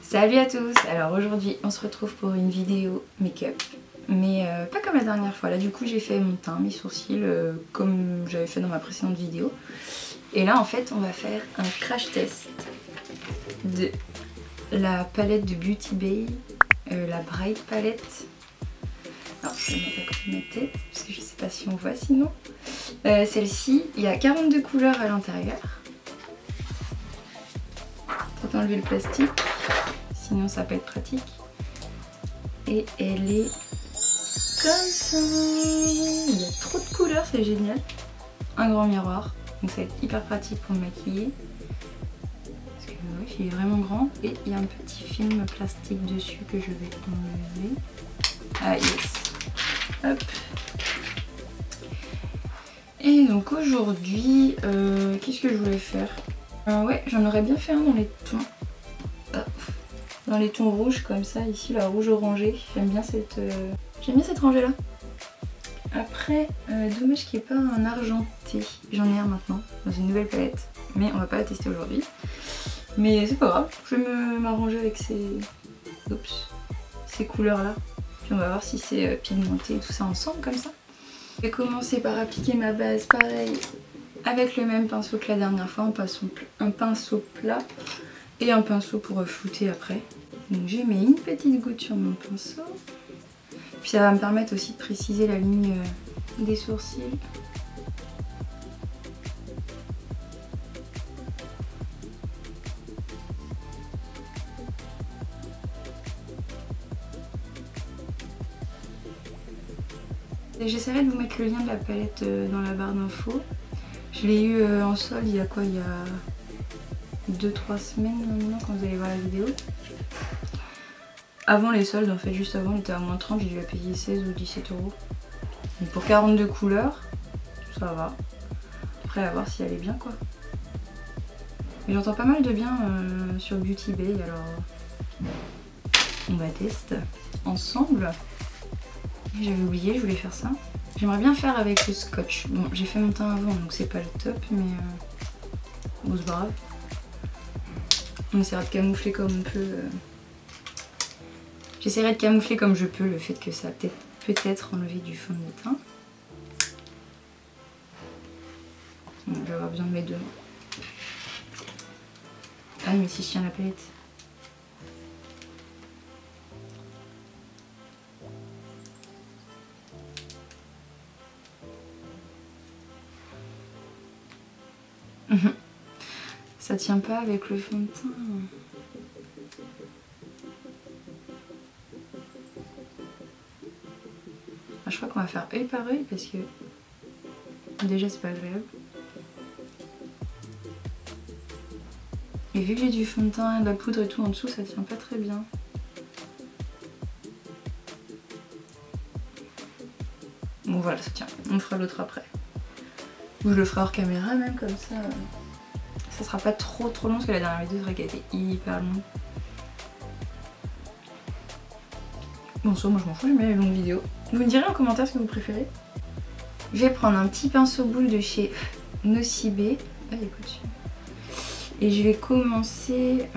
Salut à tous. Alors aujourd'hui on se retrouve pour une vidéo make-up, mais pas comme la dernière fois. Là du coup j'ai fait mon teint, mes sourcils comme j'avais fait dans ma précédente vidéo. Et là en fait on va faire un crash test de la palette de Beauty Bay, la Bright Palette. Alors je vais mettre à côté de ma tête parce que je sais pas si on voit sinon. Celle-ci, il y a 42 couleurs à l'intérieur. Faut enlever le plastique, sinon ça peut être pratique. Et elle est comme ça. Il y a trop de couleurs, c'est génial. Un grand miroir, donc ça va être hyper pratique pour me maquiller. Parce que ouais, il est vraiment grand. Et il y a un petit film plastique dessus que je vais enlever. Ah yes. Hop. Et donc aujourd'hui, qu'est-ce que je voulais faire? Ouais, j'en aurais bien fait un dans les tons. Dans les tons rouges comme ça, ici, la rouge orangée. J'aime bien cette rangée là. Après, dommage qu'il n'y ait pas un argenté. J'en ai un maintenant, dans une nouvelle palette. Mais on va pas la tester aujourd'hui. Mais c'est pas grave, je vais m'arranger avec ces couleurs là. Puis on va voir si c'est pigmenté et tout ça ensemble comme ça. Je vais commencer par appliquer ma base pareil avec le même pinceau que la dernière fois, un pinceau plat et un pinceau pour flouter après. Donc je mets une petite goutte sur mon pinceau. Puis ça va me permettre aussi de préciser la ligne des sourcils. J'essaierai de vous mettre le lien de la palette dans la barre d'infos. Je l'ai eu en solde il y a quoi? Il y a 2-3 semaines maintenant quand vous allez voir la vidéo. Avant les soldes, en fait, juste avant, il était à moins 30, j'ai dû la payer 16 ou 17 euros. Donc pour 42 couleurs, ça va. Après, à voir si elle est bien quoi. Mais j'entends pas mal de bien sur Beauty Bay, alors on va tester ensemble. J'avais oublié, je voulais faire ça. J'aimerais bien faire avec le scotch. Bon, j'ai fait mon teint avant, donc c'est pas le top, mais bon, c'est pas grave. On essaiera de camoufler comme on peut. J'essaierai de camoufler comme je peux le fait que ça va peut-être enlever du fond de teint. Bon, je vais avoir besoin de mes deux mains. Ah, mais si je tiens la palette. Ça tient pas avec le fond de teint. Ah, je crois qu'on va faire œil par œil parce que déjà c'est pas agréable. Et vu que j'ai du fond de teint, de la poudre et tout en dessous, ça tient pas très bien. Bon voilà, ça tient. On fera l'autre après. Ou je le ferai hors caméra même comme ça. Ça sera pas trop long parce que la dernière vidéo, c'est vrai qu'elle était hyper longue. Bon ça, moi je m'en fous, je mets les longues vidéos. Vous me direz en commentaire ce que vous préférez. Je vais prendre un petit pinceau boule de chez Nocibé. Ah, écoute. Et je vais commencer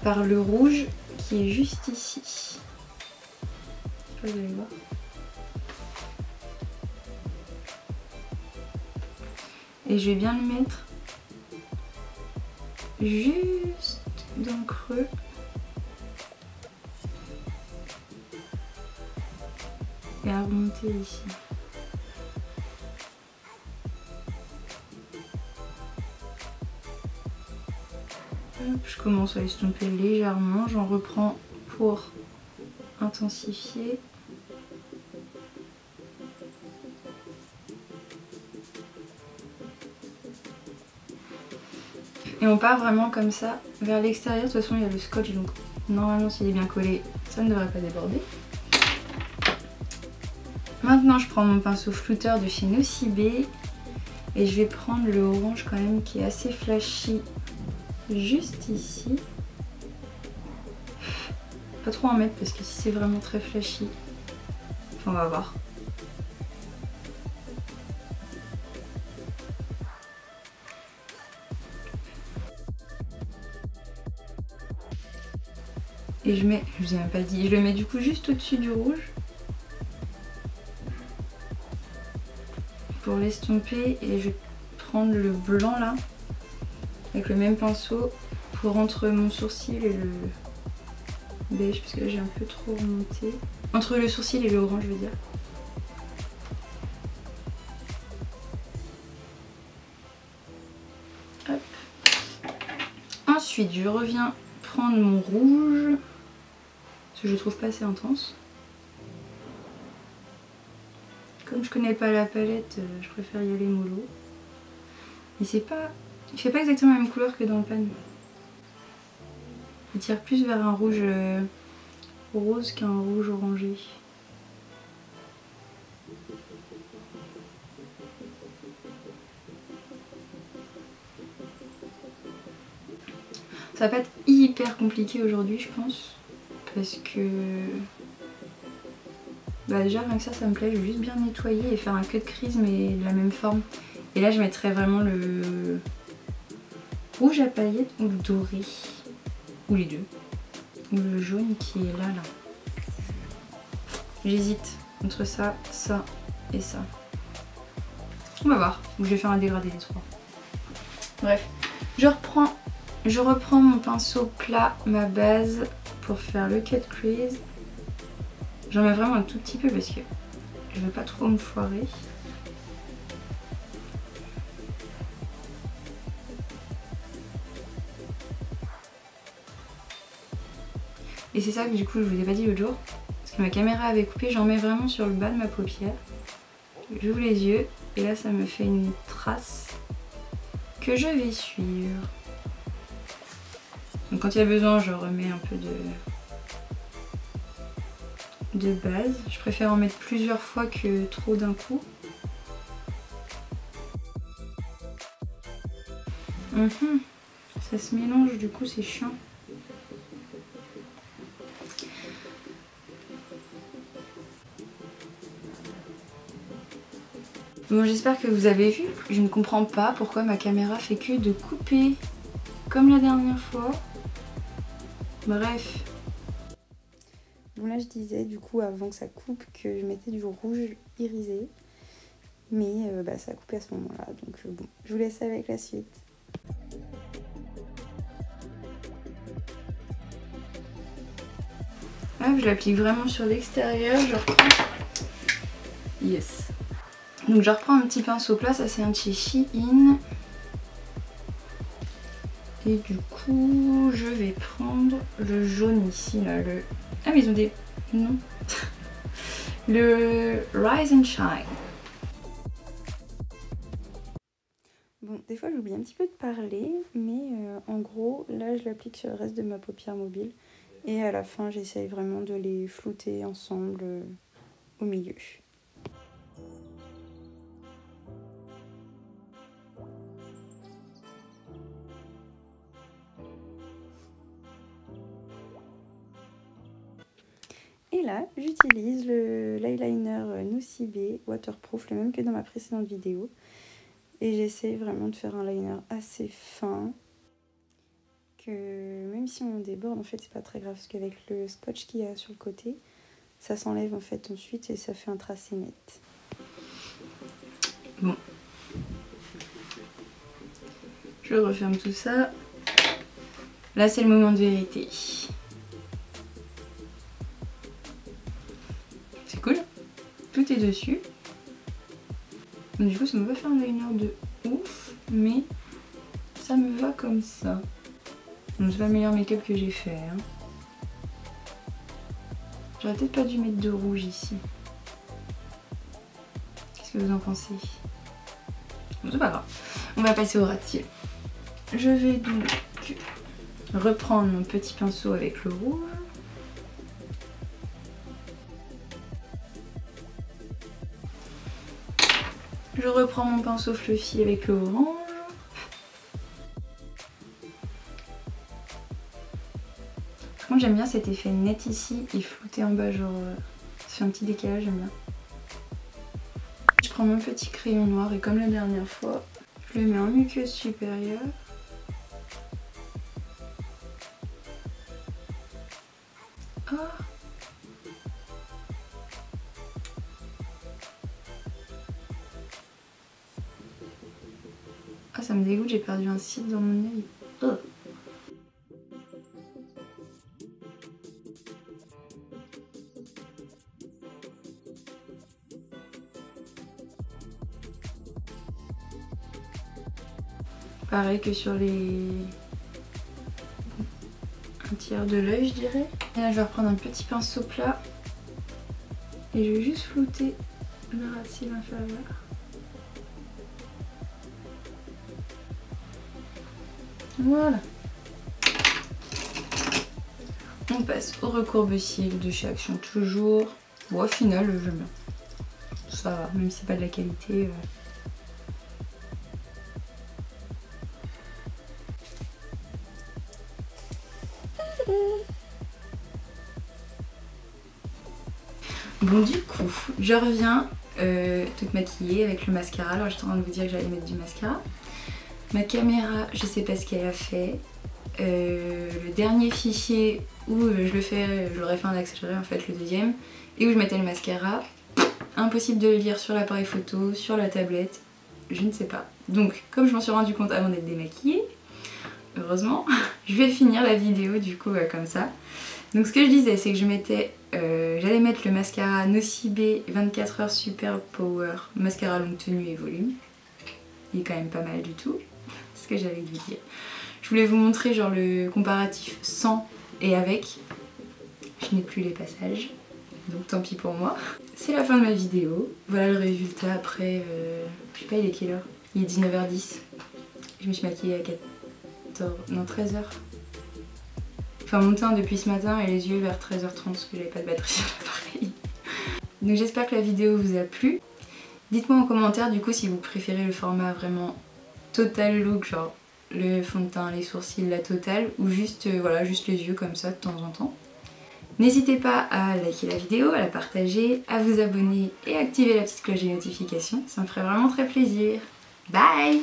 par le rouge qui est juste ici. Je sais pas si vous allez voir. Et je vais bien le mettre juste dans le creux. Et à remonter ici. Hop, je commence à estomper légèrement, j'en reprends pour intensifier. Et on part vraiment comme ça vers l'extérieur. De toute façon il y a le scotch, donc normalement s'il est bien collé, ça ne devrait pas déborder. Maintenant je prends mon pinceau flouteur de chez Nocibé et je vais prendre le orange quand même qui est assez flashy juste ici. Pas trop en mettre parce que si c'est vraiment très flashy, on va voir. Et je mets, je vous ai même pas dit, je le mets du coup juste au-dessus du rouge. Pour l'estomper, et je vais prendre le blanc là, avec le même pinceau, pour entre mon sourcil et le beige, parce que là j'ai un peu trop remonté. Entre le sourcil et le orange, je veux dire. Hop. Ensuite, je reviens prendre mon rouge, parce que je trouve pas assez intense. Comme je connais pas la palette, je préfère y aller mollo. Mais c'est pas... il fait pas exactement la même couleur que dans le pan. Il tire plus vers un rouge rose qu'un rouge orangé. Ça va pas être hyper compliqué aujourd'hui, je pense. Parce que... bah déjà rien que ça me plaît, je vais juste bien nettoyer et faire un cut crease mais de la même forme. Et là je mettrai vraiment le rouge à paillettes ou le doré. Ou les deux. Ou le jaune qui est là. J'hésite entre ça, ça et ça. On va voir. Je vais faire un dégradé des trois. Bref. Je reprends mon pinceau plat, ma base, pour faire le cut crease. J'en mets vraiment un tout petit peu parce que je veux pas trop me foirer. Et c'est ça que du coup je vous ai pas dit l'autre jour. Parce que ma caméra avait coupé, j'en mets vraiment sur le bas de ma paupière. J'ouvre les yeux et là ça me fait une trace que je vais suivre. Donc quand il y a besoin, je remets un peu de base. Je préfère en mettre plusieurs fois que trop d'un coup. Ça se mélange, du coup c'est chiant. Bon, j'espère que vous avez vu. Je ne comprends pas pourquoi ma caméra fait que de couper comme la dernière fois. Bref. Bon là je disais du coup avant que ça coupe que je mettais du rouge irisé. Mais ça a coupé à ce moment-là. Donc bon, je vous laisse avec la suite. Hop, je l'applique vraiment sur l'extérieur. Je reprends. Yes. Donc je reprends un petit pinceau plat, ça c'est un de chez Shein. Et du coup, je vais prendre le jaune ici, là, le... Ah mais ils ont des... Non. Le Rise and Shine. Bon, des fois j'oublie un petit peu de parler, mais en gros, là je l'applique sur le reste de ma paupière mobile. Et à la fin, j'essaye vraiment de les flouter ensemble au milieu. Et là, j'utilise l'eyeliner Nocibé waterproof, le même que dans ma précédente vidéo. Et j'essaie vraiment de faire un liner assez fin. Que même si on déborde, en fait, c'est pas très grave. Parce qu'avec le scotch qu'il y a sur le côté, ça s'enlève en fait ensuite et ça fait un tracé net. Bon. Je referme tout ça. Là, c'est le moment de vérité. C'est cool. Tout est dessus. Donc, du coup, ça me va faire un liner de ouf, mais ça me va comme ça. Donc, c'est pas le meilleur make-up que j'ai fait. Hein. J'aurais peut-être pas dû mettre de rouge ici. Qu'est-ce que vous en pensez? Bon, c'est pas grave. On va passer au ras de cils. Je vais donc reprendre mon petit pinceau avec le rouge. Je reprends mon pinceau fluffy avec le orange. Moi j'aime bien cet effet net ici et flouté en bas, genre ça fait un petit décalage, j'aime bien. Je prends mon petit crayon noir et comme la dernière fois, je le mets en muqueuse supérieure. Après ça me dégoûte, j'ai perdu un cil dans mon œil. Oh. Pareil que sur les... un tiers de l'œil je dirais. Et là je vais reprendre un petit pinceau plat et je vais juste flouter le ras de cils inférieur. Voilà. On passe au recourbe-cils de chez Action toujours. Bon, au final j'aime bien. Ça va, même si c'est pas de la qualité. Bon du coup, je reviens toute maquillée avec le mascara. Alors j'étais en train de vous dire que j'allais mettre du mascara. Ma caméra, je sais pas ce qu'elle a fait. Le dernier fichier où je le fais, je l'aurais fait en accéléré en fait, le deuxième, et où je mettais le mascara, impossible de le lire sur l'appareil photo, sur la tablette, je ne sais pas. Donc comme je m'en suis rendu compte avant d'être démaquillée, heureusement, je vais finir la vidéo du coup comme ça. Donc ce que je disais, c'est que j'allais mettre le mascara Nocibé 24 heures Super Power, mascara longue tenue et volume. Il est quand même pas mal du tout, c'est ce que j'allais vous dire. Je voulais vous montrer genre le comparatif sans et avec. Je n'ai plus les passages, donc tant pis pour moi. C'est la fin de ma vidéo. Voilà le résultat après, je sais pas il est quelle heure? Il est 19h10. Je me suis maquillée à 13h. Enfin mon teint depuis ce matin et les yeux vers 13h30 parce que j'avais pas de batterie sur l'appareil. Donc j'espère que la vidéo vous a plu. Dites-moi en commentaire du coup si vous préférez le format vraiment total look, genre le fond de teint, les sourcils, la totale, ou juste, voilà, juste les yeux comme ça de temps en temps. N'hésitez pas à liker la vidéo, à la partager, à vous abonner et à activer la petite cloche des notifications, ça me ferait vraiment très plaisir. Bye!